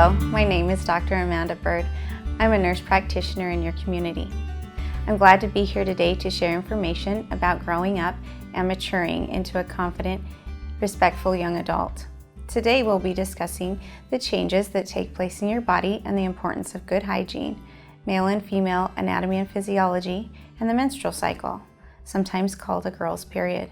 Hello, my name is Dr. Amanda Bird. I'm a nurse practitioner in your community. I'm glad to be here today to share information about growing up and maturing into a confident, respectful young adult. Today we'll be discussing the changes that take place in your body and the importance of good hygiene, male and female anatomy and physiology, and the menstrual cycle, sometimes called a girl's period.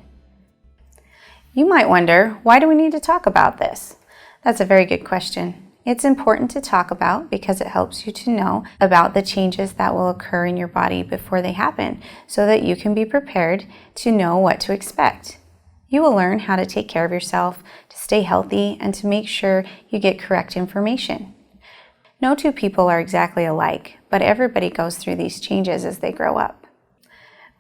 You might wonder, why do we need to talk about this? That's a very good question. It's important to talk about because it helps you to know about the changes that will occur in your body before they happen, so that you can be prepared to know what to expect. You will learn how to take care of yourself, to stay healthy, and to make sure you get correct information. No two people are exactly alike, but everybody goes through these changes as they grow up.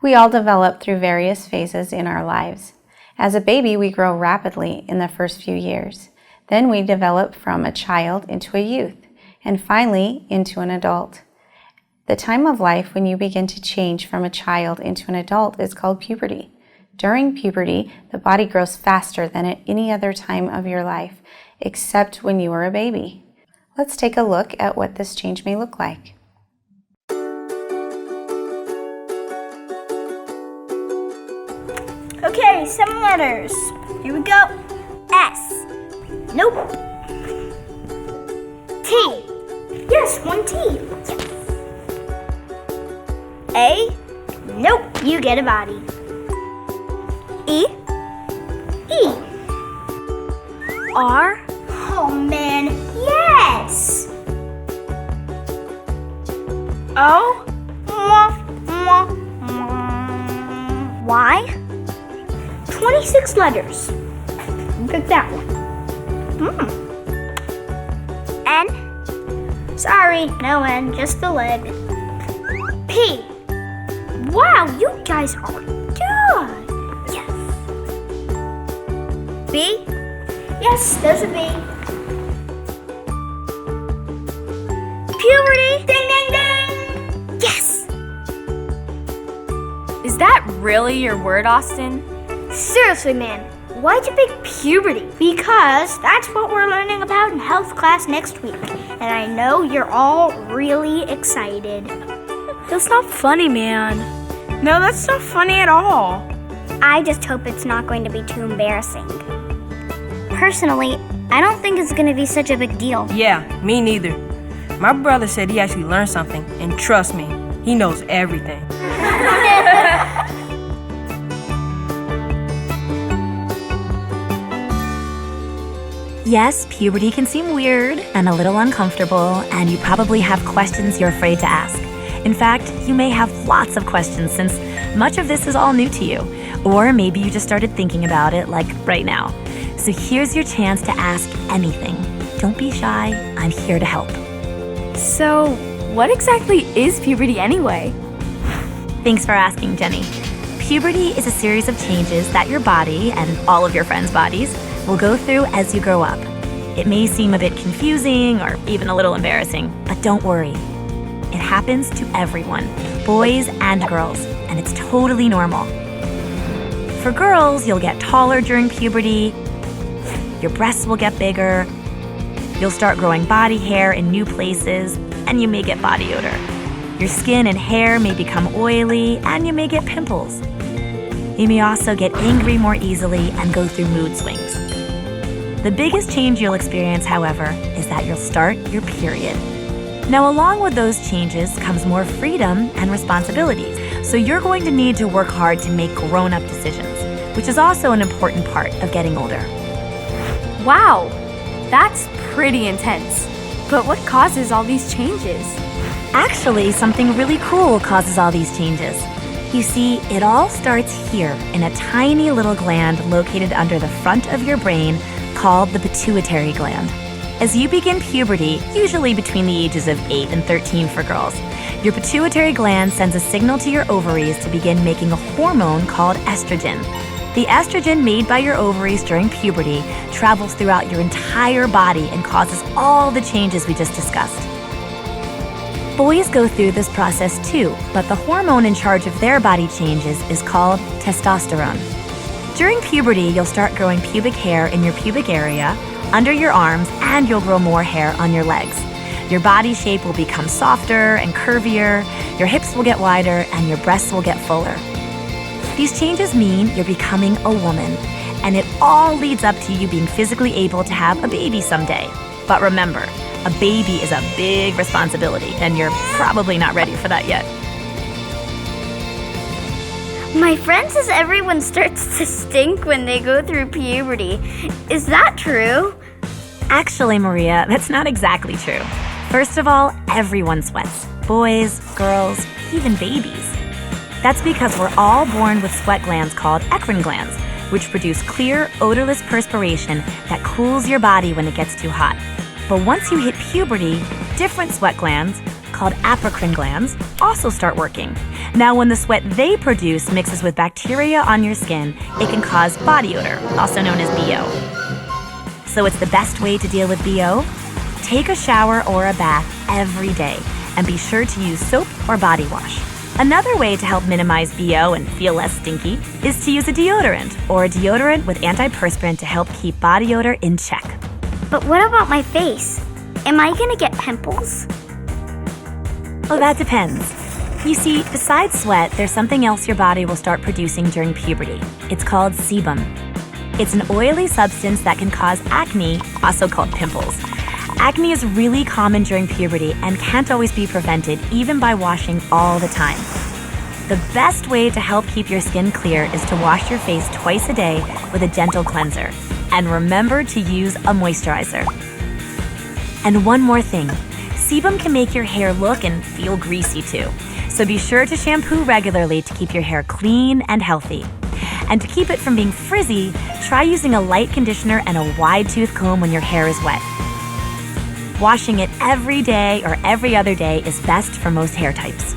We all develop through various phases in our lives. As a baby, we grow rapidly in the first few years. Then we develop from a child into a youth, and finally into an adult. The time of life when you begin to change from a child into an adult is called puberty. During puberty, the body grows faster than at any other time of your life, except when you were a baby. Let's take a look at what this change may look like. Okay, 7 letters. Here we go. S. Nope. T. Yes, 1 T. A. Nope, you get a body. E. E. R. Oh man, yes. O. Y. 26 letters. Look at that one. N. Sorry, no N, just the leg. P. Wow, you guys are good. Yes. B. Yes, there's a B. Puberty. Ding, ding, ding. Yes. Is that really your word, Austin? Seriously, man. Why'd you pick puberty? Because that's what we're learning about in health class next week. And I know you're all really excited. That's not funny, man. No, that's not funny at all. I just hope it's not going to be too embarrassing. Personally, I don't think it's going to be such a big deal. Yeah, me neither. My brother said he actually learned something, and trust me, he knows everything. Yes, puberty can seem weird and a little uncomfortable, and you probably have questions you're afraid to ask. In fact, you may have lots of questions since much of this is all new to you, or maybe you just started thinking about it like right now. So here's your chance to ask anything. Don't be shy, I'm here to help. So, what exactly is puberty anyway? Thanks for asking, Jenny. Puberty is a series of changes that your body, and all of your friends' bodies, will go through as you grow up. It may seem a bit confusing or even a little embarrassing, but don't worry. It happens to everyone, boys and girls, and it's totally normal. For girls, you'll get taller during puberty, your breasts will get bigger, you'll start growing body hair in new places, and you may get body odor. Your skin and hair may become oily, and you may get pimples. You may also get angry more easily and go through mood swings. The biggest change you'll experience, however, is that you'll start your period. Now, along with those changes comes more freedom and responsibilities, so you're going to need to work hard to make grown-up decisions, which is also an important part of getting older. Wow, that's pretty intense. But what causes all these changes? Actually, something really cool causes all these changes. You see, it all starts here in a tiny little gland located under the front of your brain called the pituitary gland. As you begin puberty, usually between the ages of 8 and 13 for girls, your pituitary gland sends a signal to your ovaries to begin making a hormone called estrogen. The estrogen made by your ovaries during puberty travels throughout your entire body and causes all the changes we just discussed. Boys go through this process too, but the hormone in charge of their body changes is called testosterone. During puberty, you'll start growing pubic hair in your pubic area, under your arms, and you'll grow more hair on your legs. Your body shape will become softer and curvier, your hips will get wider, and your breasts will get fuller. These changes mean you're becoming a woman, and it all leads up to you being physically able to have a baby someday. But remember, a baby is a big responsibility, and you're probably not ready for that yet. My friend says everyone starts to stink when they go through puberty. Is that true? Actually, Maria, that's not exactly true. First of all, everyone sweats. Boys, girls, even babies. That's because we're all born with sweat glands called eccrine glands, which produce clear, odorless perspiration that cools your body when it gets too hot. But once you hit puberty, different sweat glands, called apocrine glands, also start working. Now, when the sweat they produce mixes with bacteria on your skin, it can cause body odor, also known as BO. So it's the best way to deal with BO? Take a shower or a bath every day, and be sure to use soap or body wash. Another way to help minimize BO and feel less stinky is to use a deodorant or a deodorant with antiperspirant to help keep body odor in check. But what about my face? Am I gonna get pimples? Well, that depends. You see, besides sweat, there's something else your body will start producing during puberty. It's called sebum. It's an oily substance that can cause acne, also called pimples. Acne is really common during puberty and can't always be prevented even by washing all the time. The best way to help keep your skin clear is to wash your face twice a day with a gentle cleanser. And remember to use a moisturizer. And one more thing, sebum can make your hair look and feel greasy too. So be sure to shampoo regularly to keep your hair clean and healthy. And to keep it from being frizzy, try using a light conditioner and a wide tooth comb when your hair is wet. Washing it every day or every other day is best for most hair types.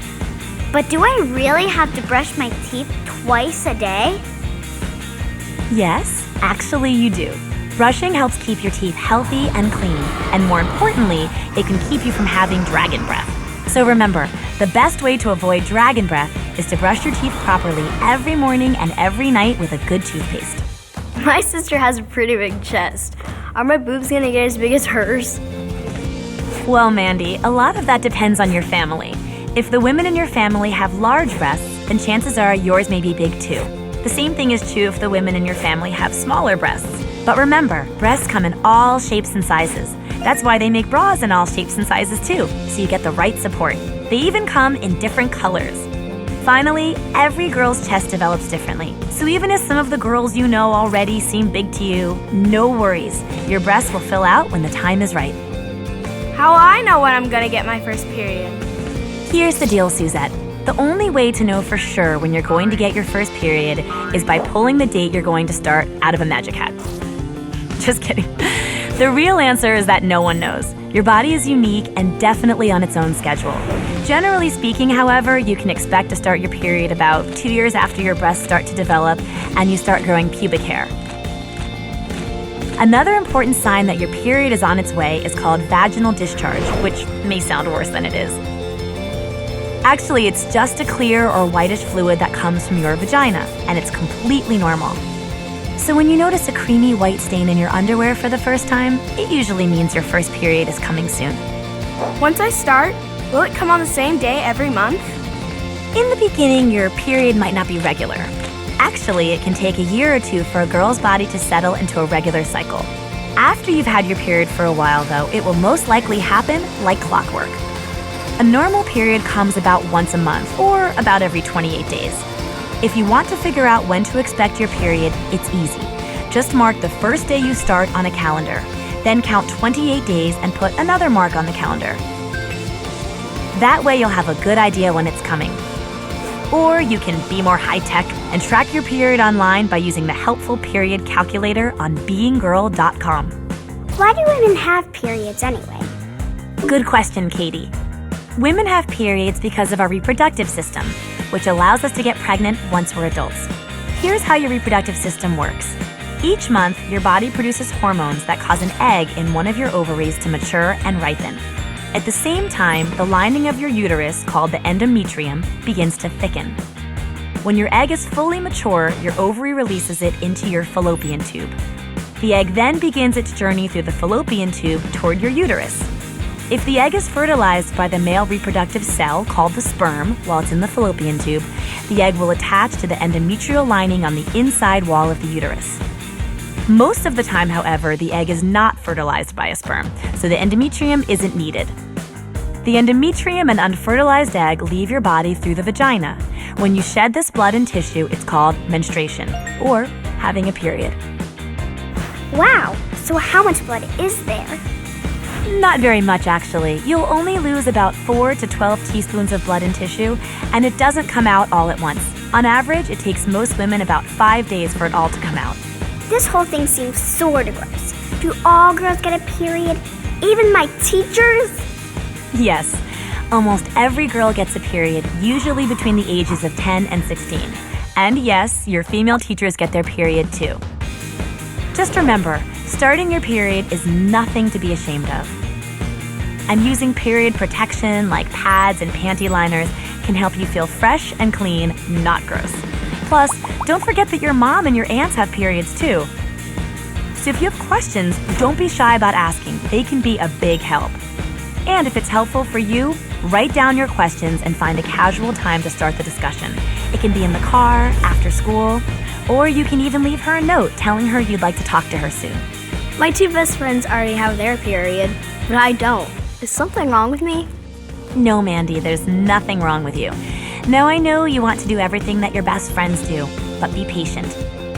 But do I really have to brush my teeth twice a day? Yes, actually you do. Brushing helps keep your teeth healthy and clean, and more importantly, it can keep you from having dragon breath. So remember, the best way to avoid dragon breath is to brush your teeth properly every morning and every night with a good toothpaste. My sister has a pretty big chest. Are my boobs gonna get as big as hers? Well, Mandy, a lot of that depends on your family. If the women in your family have large breasts, then chances are yours may be big too. The same thing is true if the women in your family have smaller breasts. But remember, breasts come in all shapes and sizes. That's why they make bras in all shapes and sizes too, so you get the right support. They even come in different colors. Finally, every girl's chest develops differently. So even if some of the girls you know already seem big to you, no worries. Your breasts will fill out when the time is right. How will I know when I'm gonna get my first period? Here's the deal, Suzette. The only way to know for sure when you're going to get your first period is by pulling the date you're going to start out of a magic hat. Just kidding. The real answer is that no one knows. Your body is unique and definitely on its own schedule. Generally speaking, however, you can expect to start your period about 2 years after your breasts start to develop and you start growing pubic hair. Another important sign that your period is on its way is called vaginal discharge, which may sound worse than it is. Actually, it's just a clear or whitish fluid that comes from your vagina, and it's completely normal. So when you notice a creamy white stain in your underwear for the first time, it usually means your first period is coming soon. Once I start, will it come on the same day every month? In the beginning, your period might not be regular. Actually, it can take a year or two for a girl's body to settle into a regular cycle. After you've had your period for a while, though, it will most likely happen like clockwork. A normal period comes about once a month, or about every 28 days. If you want to figure out when to expect your period, it's easy. Just mark the first day you start on a calendar, then count 28 days and put another mark on the calendar. That way you'll have a good idea when it's coming. Or you can be more high-tech and track your period online by using the helpful period calculator on beinggirl.com. Why do women have periods anyway? Good question, Katie. Women have periods because of our reproductive system, which allows us to get pregnant once we're adults. Here's how your reproductive system works. Each month, your body produces hormones that cause an egg in one of your ovaries to mature and ripen. At the same time, the lining of your uterus, called the endometrium, begins to thicken. When your egg is fully mature, your ovary releases it into your fallopian tube. The egg then begins its journey through the fallopian tube toward your uterus. If the egg is fertilized by the male reproductive cell called the sperm while it's in the fallopian tube, the egg will attach to the endometrial lining on the inside wall of the uterus. Most of the time, however, the egg is not fertilized by a sperm, so the endometrium isn't needed. The endometrium and unfertilized egg leave your body through the vagina. When you shed this blood and tissue, it's called menstruation, or having a period. Wow, so how much blood is there? Not very much, actually. You'll only lose about 4 to 12 teaspoons of blood and tissue, and it doesn't come out all at once. On average, it takes most women about 5 days for it all to come out. This whole thing seems sort of gross. Do all girls get a period? Even my teachers? Yes, almost every girl gets a period, usually between the ages of 10 and 16. And yes, your female teachers get their period too. Just remember, starting your period is nothing to be ashamed of. And using period protection like pads and panty liners can help you feel fresh and clean, not gross. Plus, don't forget that your mom and your aunts have periods too. So if you have questions, don't be shy about asking. They can be a big help. And if it's helpful for you, write down your questions and find a casual time to start the discussion. It can be in the car, after school, or you can even leave her a note telling her you'd like to talk to her soon. My two best friends already have their period, but I don't. Is something wrong with me? No, Mandy, there's nothing wrong with you. Now I know you want to do everything that your best friends do, but be patient.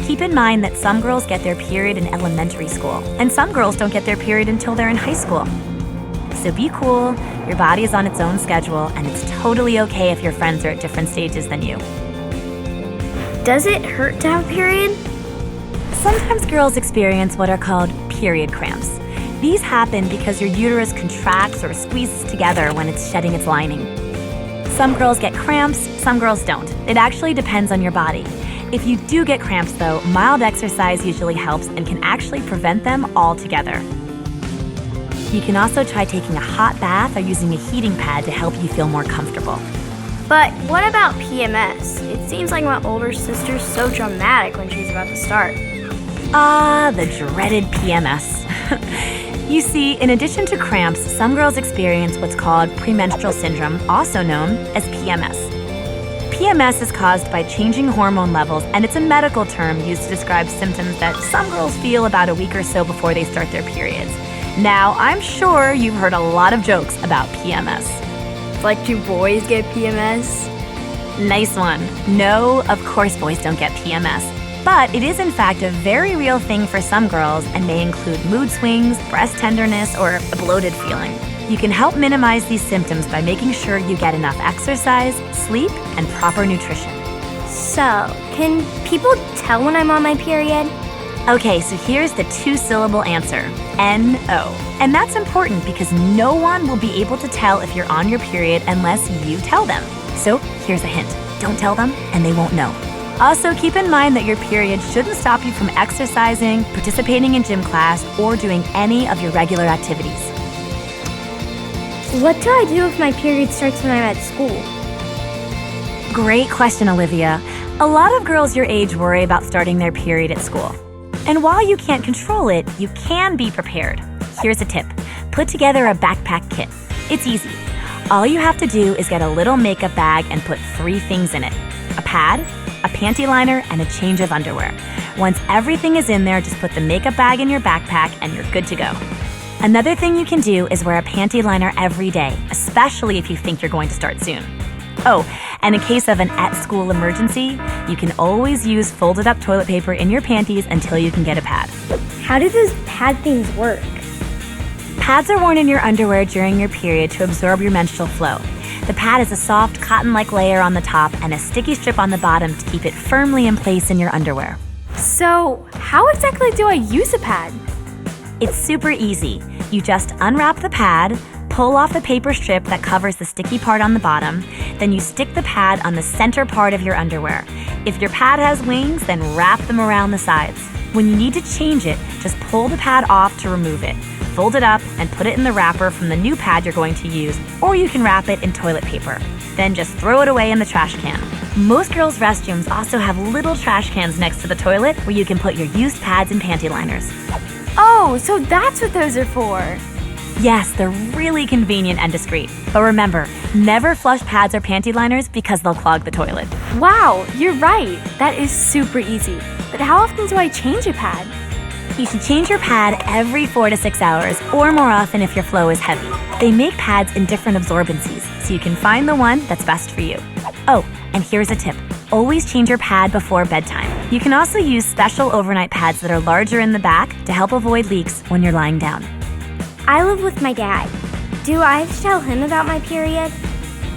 Keep in mind that some girls get their period in elementary school, and some girls don't get their period until they're in high school. So be cool, your body is on its own schedule, and it's totally okay if your friends are at different stages than you. Does it hurt to have a period? Sometimes girls experience what are called period cramps. These happen because your uterus contracts or squeezes together when it's shedding its lining. Some girls get cramps, some girls don't. It actually depends on your body. If you do get cramps though, mild exercise usually helps and can actually prevent them altogether. You can also try taking a hot bath or using a heating pad to help you feel more comfortable. But what about PMS? It seems like my older sister's so dramatic when she's about to start. Ah, the dreaded PMS. You see, in addition to cramps, some girls experience what's called premenstrual syndrome, also known as PMS. PMS is caused by changing hormone levels, and it's a medical term used to describe symptoms that some girls feel about a week or so before they start their periods. Now, I'm sure you've heard a lot of jokes about PMS. Like, do boys get PMS? Nice one. No, of course boys don't get PMS. But it is in fact a very real thing for some girls and may include mood swings, breast tenderness, or a bloated feeling. You can help minimize these symptoms by making sure you get enough exercise, sleep, and proper nutrition. So, can people tell when I'm on my period? Okay, so here's the 2-syllable answer, N-O. And that's important because no one will be able to tell if you're on your period unless you tell them. So here's a hint, don't tell them and they won't know. Also, keep in mind that your period shouldn't stop you from exercising, participating in gym class, or doing any of your regular activities. What do I do if my period starts when I'm at school? Great question, Olivia. A lot of girls your age worry about starting their period at school. And while you can't control it, you can be prepared. Here's a tip. Put together a backpack kit. It's easy. All you have to do is get a little makeup bag and put 3 things in it. A pad, a panty liner, and a change of underwear. Once everything is in there, just put the makeup bag in your backpack and you're good to go. Another thing you can do is wear a panty liner every day, especially if you think you're going to start soon. Oh, and in case of an at-school emergency, you can always use folded up toilet paper in your panties until you can get a pad. How do those pad things work? Pads are worn in your underwear during your period to absorb your menstrual flow. The pad is a soft, cotton-like layer on the top and a sticky strip on the bottom to keep it firmly in place in your underwear. So, how exactly do I use a pad? It's super easy. You just unwrap the pad, pull off the paper strip that covers the sticky part on the bottom, then you stick the pad on the center part of your underwear. If your pad has wings, then wrap them around the sides. When you need to change it, just pull the pad off to remove it. Fold it up and put it in the wrapper from the new pad you're going to use, or you can wrap it in toilet paper. Then just throw it away in the trash can. Most girls' restrooms also have little trash cans next to the toilet where you can put your used pads and panty liners. Oh, so that's what those are for. Yes, they're really convenient and discreet. But remember, never flush pads or panty liners because they'll clog the toilet. Wow, you're right. That is super easy. But how often do I change a pad? You should change your pad every 4 to 6 hours, or more often if your flow is heavy. They make pads in different absorbencies, so you can find the one that's best for you. Oh, and here's a tip. Always change your pad before bedtime. You can also use special overnight pads that are larger in the back to help avoid leaks when you're lying down. I live with my dad. Do I have to tell him about my period?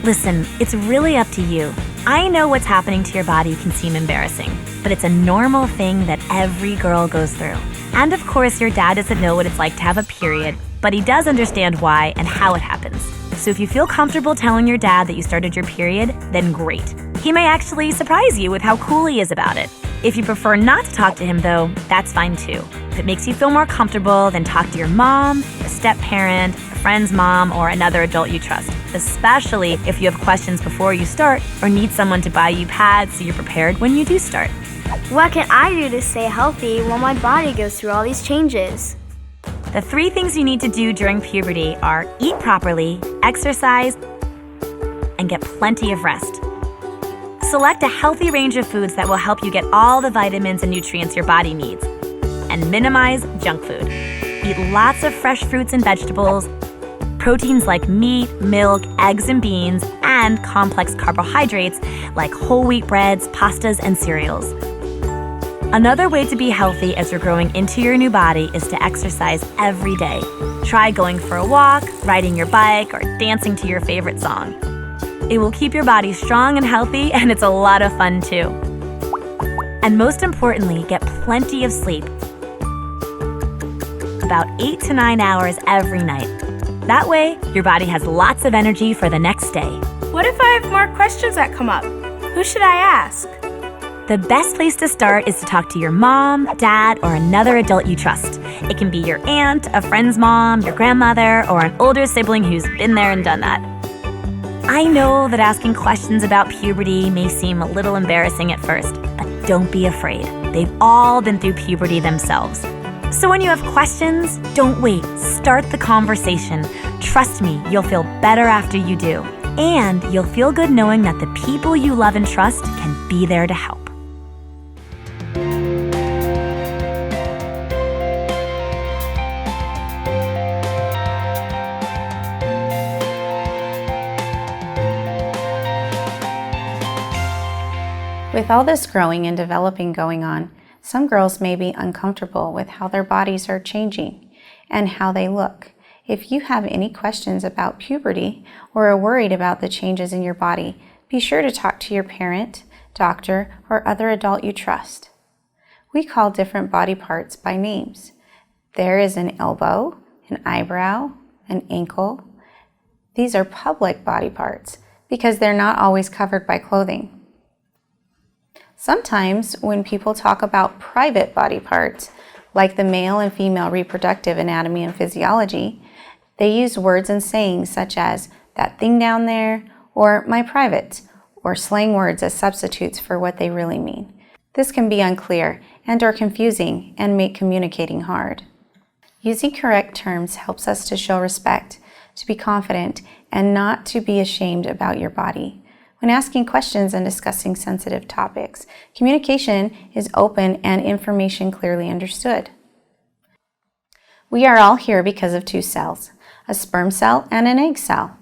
Listen, it's really up to you. I know what's happening to your body can seem embarrassing, but it's a normal thing that every girl goes through. And of course, your dad doesn't know what it's like to have a period, but he does understand why and how it happens. So if you feel comfortable telling your dad that you started your period, then great. He may actually surprise you with how cool he is about it. If you prefer not to talk to him though, that's fine too. If it makes you feel more comfortable, then talk to your mom, a step-parent, a friend's mom, or another adult you trust, especially if you have questions before you start or need someone to buy you pads so you're prepared when you do start. What can I do to stay healthy while my body goes through all these changes? The 3 things you need to do during puberty are eat properly, exercise, and get plenty of rest. Select a healthy range of foods that will help you get all the vitamins and nutrients your body needs. And minimize junk food. Eat lots of fresh fruits and vegetables, proteins like meat, milk, eggs, and beans, and complex carbohydrates like whole wheat breads, pastas, and cereals. Another way to be healthy as you're growing into your new body is to exercise every day. Try going for a walk, riding your bike, or dancing to your favorite song. It will keep your body strong and healthy, and it's a lot of fun too. And most importantly, get plenty of sleep. About 8 to 9 hours every night. That way, your body has lots of energy for the next day. What if I have more questions that come up? Who should I ask? The best place to start is to talk to your mom, dad, or another adult you trust. It can be your aunt, a friend's mom, your grandmother, or an older sibling who's been there and done that. I know that asking questions about puberty may seem a little embarrassing at first, but don't be afraid. They've all been through puberty themselves. So when you have questions, don't wait. Start the conversation. Trust me, you'll feel better after you do. And you'll feel good knowing that the people you love and trust can be there to help. With all this growing and developing going on, some girls may be uncomfortable with how their bodies are changing and how they look. If you have any questions about puberty or are worried about the changes in your body, be sure to talk to your parent, doctor, or other adult you trust. We call different body parts by names. There is an elbow, an eyebrow, an ankle. These are public body parts because they're not always covered by clothing. Sometimes when people talk about private body parts, like the male and female reproductive anatomy and physiology, they use words and sayings such as that thing down there or my privates, or slang words as substitutes for what they really mean. This can be unclear and or confusing and make communicating hard. Using correct terms helps us to show respect, to be confident, and not to be ashamed about your body. When asking questions and discussing sensitive topics, communication is open and information clearly understood. We are all here because of 2 cells, a sperm cell and an egg cell.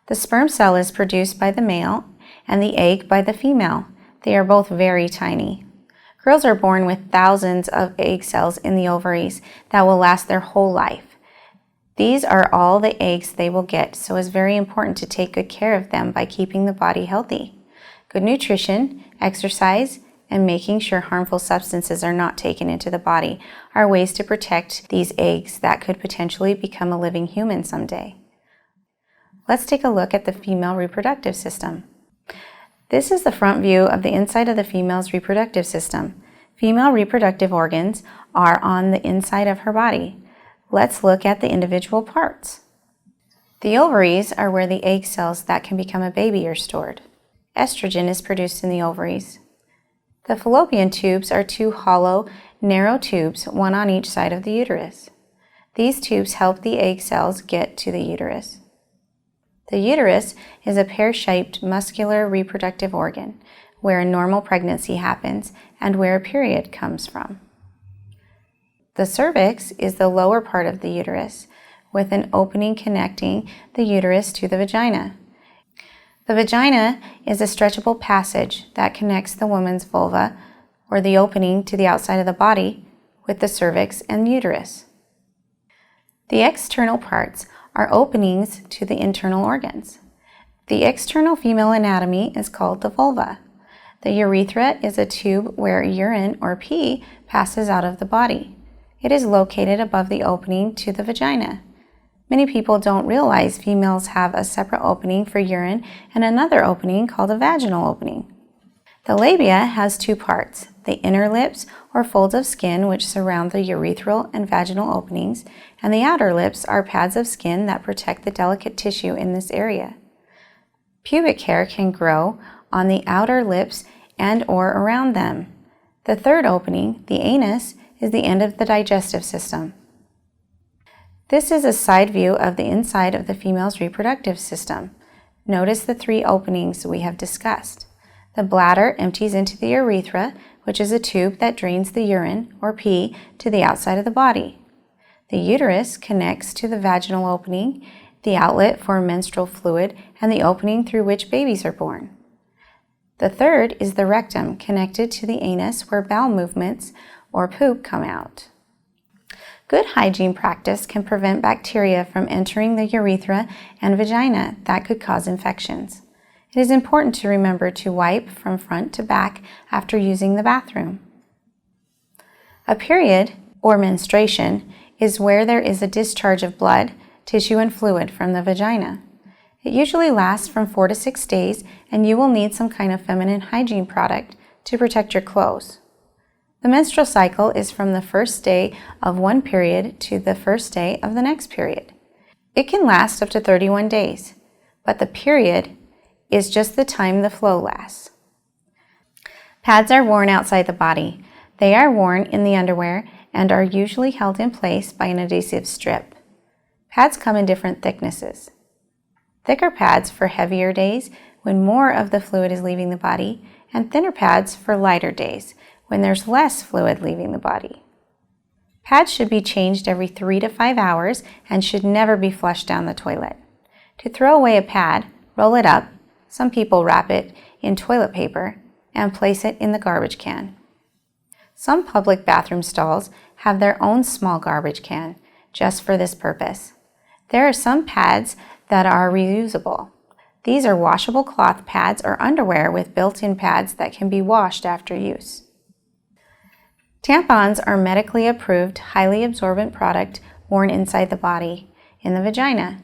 The sperm cell is produced by the male and the egg by the female. They are both very tiny. Girls are born with thousands of egg cells in the ovaries that will last their whole life. These are all the eggs they will get, so it's very important to take good care of them by keeping the body healthy. Good nutrition, exercise, and making sure harmful substances are not taken into the body are ways to protect these eggs that could potentially become a living human someday. Let's take a look at the female reproductive system. This is the front view of the inside of the female's reproductive system. Female reproductive organs are on the inside of her body. Let's look at the individual parts. The ovaries are where the egg cells that can become a baby are stored. Estrogen is produced in the ovaries. The fallopian tubes are two hollow, narrow tubes, one on each side of the uterus. These tubes help the egg cells get to the uterus. The uterus is a pear-shaped muscular reproductive organ where a normal pregnancy happens and where a period comes from. The cervix is the lower part of the uterus with an opening connecting the uterus to the vagina. The vagina is a stretchable passage that connects the woman's vulva, or the opening to the outside of the body, with the cervix and uterus. The external parts are openings to the internal organs. The external female anatomy is called the vulva. The urethra is a tube where urine or pee passes out of the body. It is located above the opening to the vagina. Many people don't realize females have a separate opening for urine and another opening called a vaginal opening. The labia has two parts, the inner lips or folds of skin which surround the urethral and vaginal openings, and the outer lips are pads of skin that protect the delicate tissue in this area. Pubic hair can grow on the outer lips and or around them. The third opening, the anus, is the end of the digestive system. This is a side view of the inside of the female's reproductive system. Notice the three openings we have discussed. The bladder empties into the urethra, which is a tube that drains the urine or pee to the outside of the body. The uterus connects to the vaginal opening, the outlet for menstrual fluid, and the opening through which babies are born. The third is the rectum, connected to the anus where bowel movements or poop come out. Good hygiene practice can prevent bacteria from entering the urethra and vagina that could cause infections. It is important to remember to wipe from front to back after using the bathroom. A period, or menstruation, is where there is a discharge of blood, tissue, and fluid from the vagina. It usually lasts from 4 to 6 days, and you will need some kind of feminine hygiene product to protect your clothes. The menstrual cycle is from the first day of one period to the first day of the next period. It can last up to 31 days, but the period is just the time the flow lasts. Pads are worn outside the body. They are worn in the underwear and are usually held in place by an adhesive strip. Pads come in different thicknesses. Thicker pads for heavier days when more of the fluid is leaving the body, and thinner pads for lighter days when there's less fluid leaving the body. Pads should be changed every 3 to 5 hours and should never be flushed down the toilet. To throw away a pad, roll it up, some people wrap it in toilet paper, and place it in the garbage can. Some public bathroom stalls have their own small garbage can just for this purpose. There are some pads that are reusable. These are washable cloth pads or underwear with built-in pads that can be washed after use. Tampons are medically approved, highly absorbent product worn inside the body, in the vagina.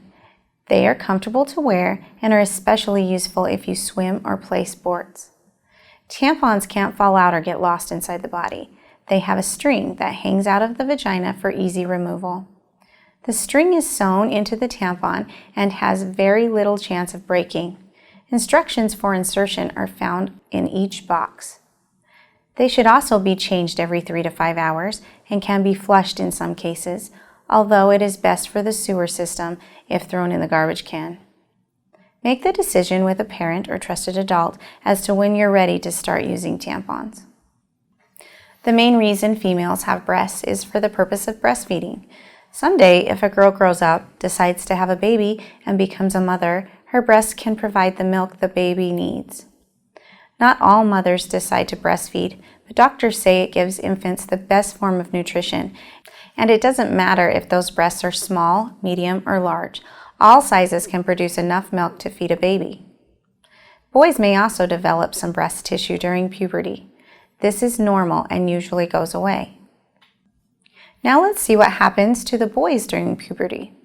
They are comfortable to wear and are especially useful if you swim or play sports. Tampons can't fall out or get lost inside the body. They have a string that hangs out of the vagina for easy removal. The string is sewn into the tampon and has very little chance of breaking. Instructions for insertion are found in each box. They should also be changed every 3 to 5 hours and can be flushed in some cases, although it is best for the sewer system if thrown in the garbage can. Make the decision with a parent or trusted adult as to when you're ready to start using tampons. The main reason females have breasts is for the purpose of breastfeeding. Someday, if a girl grows up, decides to have a baby, and becomes a mother, her breasts can provide the milk the baby needs. Not all mothers decide to breastfeed, but doctors say it gives infants the best form of nutrition, and it doesn't matter if those breasts are small, medium, or large. All sizes can produce enough milk to feed a baby. Boys may also develop some breast tissue during puberty. This is normal and usually goes away. Now let's see what happens to the boys during puberty.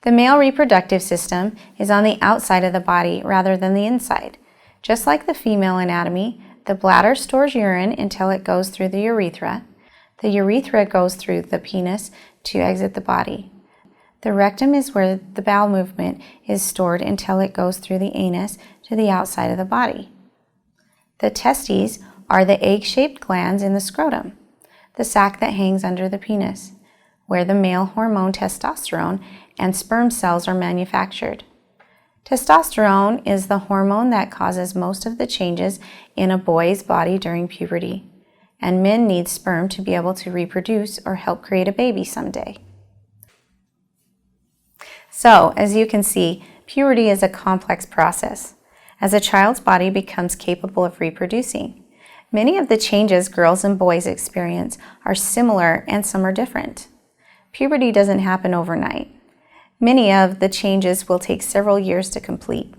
The male reproductive system is on the outside of the body rather than the inside. Just like the female anatomy, the bladder stores urine until it goes through the urethra. The urethra goes through the penis to exit the body. The rectum is where the bowel movement is stored until it goes through the anus to the outside of the body. The testes are the egg-shaped glands in the scrotum, the sac that hangs under the penis, where the male hormone testosterone and sperm cells are manufactured. Testosterone is the hormone that causes most of the changes in a boy's body during puberty, and men need sperm to be able to reproduce or help create a baby someday. So, as you can see, puberty is a complex process as a child's body becomes capable of reproducing. Many of the changes girls and boys experience are similar and some are different. Puberty doesn't happen overnight. Many of the changes will take several years to complete.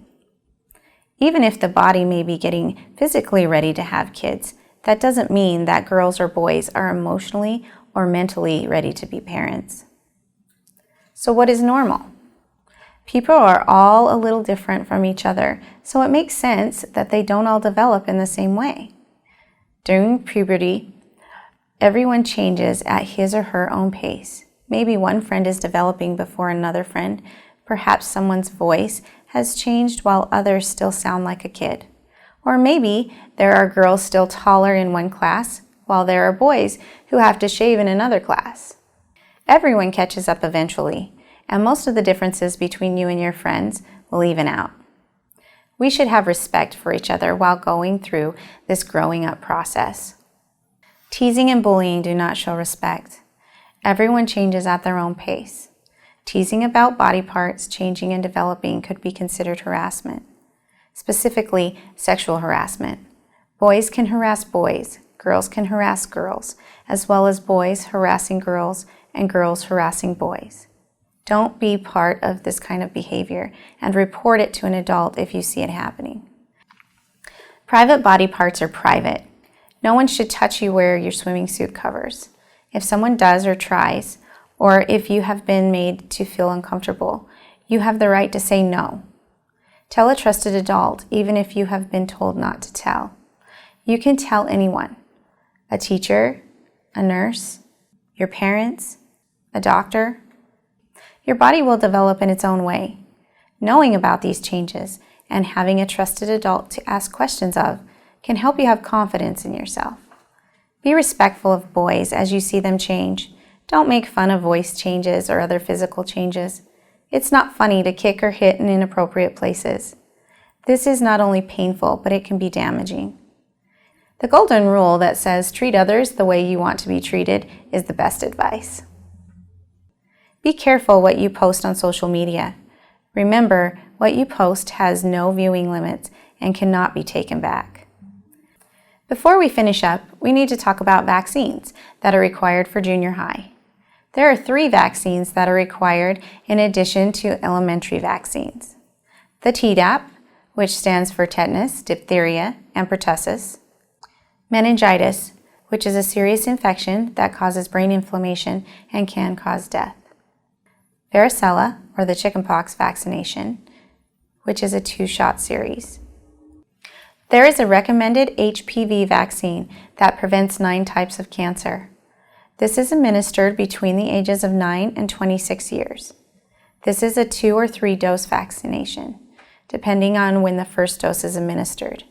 Even if the body may be getting physically ready to have kids, that doesn't mean that girls or boys are emotionally or mentally ready to be parents. So what is normal? People are all a little different from each other, so it makes sense that they don't all develop in the same way. During puberty, everyone changes at his or her own pace. Maybe one friend is developing before another friend. Perhaps someone's voice has changed while others still sound like a kid. Or maybe there are girls still taller in one class, while there are boys who have to shave in another class. Everyone catches up eventually, and most of the differences between you and your friends will even out. We should have respect for each other while going through this growing up process. Teasing and bullying do not show respect. Everyone changes at their own pace. Teasing about body parts changing and developing could be considered harassment, specifically sexual harassment. Boys can harass boys, girls can harass girls, as well as boys harassing girls and girls harassing boys. Don't be part of this kind of behavior and report it to an adult if you see it happening. Private body parts are private. No one should touch you where your swimming suit covers. If someone does or tries, or if you have been made to feel uncomfortable, you have the right to say no. Tell a trusted adult, even if you have been told not to tell. You can tell anyone, a teacher, a nurse, your parents, a doctor. Your body will develop in its own way. Knowing about these changes and having a trusted adult to ask questions of can help you have confidence in yourself. Be respectful of boys as you see them change. Don't make fun of voice changes or other physical changes. It's not funny to kick or hit in inappropriate places. This is not only painful, but it can be damaging. The golden rule that says treat others the way you want to be treated is the best advice. Be careful what you post on social media. Remember, what you post has no viewing limits and cannot be taken back. Before we finish up, we need to talk about vaccines that are required for junior high. There are 3 vaccines that are required in addition to elementary vaccines. The Tdap, which stands for tetanus, diphtheria, and pertussis. Meningitis, which is a serious infection that causes brain inflammation and can cause death. Varicella, or the chickenpox vaccination, which is a 2-shot series. There is a recommended HPV vaccine that prevents 9 types of cancer. This is administered between the ages of 9 and 26 years. This is a 2 or 3 dose vaccination, depending on when the first dose is administered.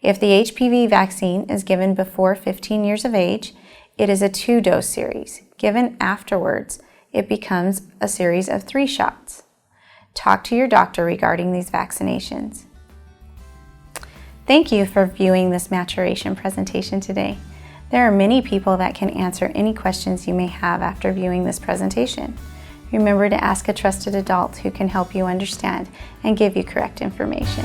If the HPV vaccine is given before 15 years of age, it is a 2-dose series. Given afterwards, it becomes a series of 3 shots. Talk to your doctor regarding these vaccinations. Thank you for viewing this maturation presentation today. There are many people that can answer any questions you may have after viewing this presentation. Remember to ask a trusted adult who can help you understand and give you correct information.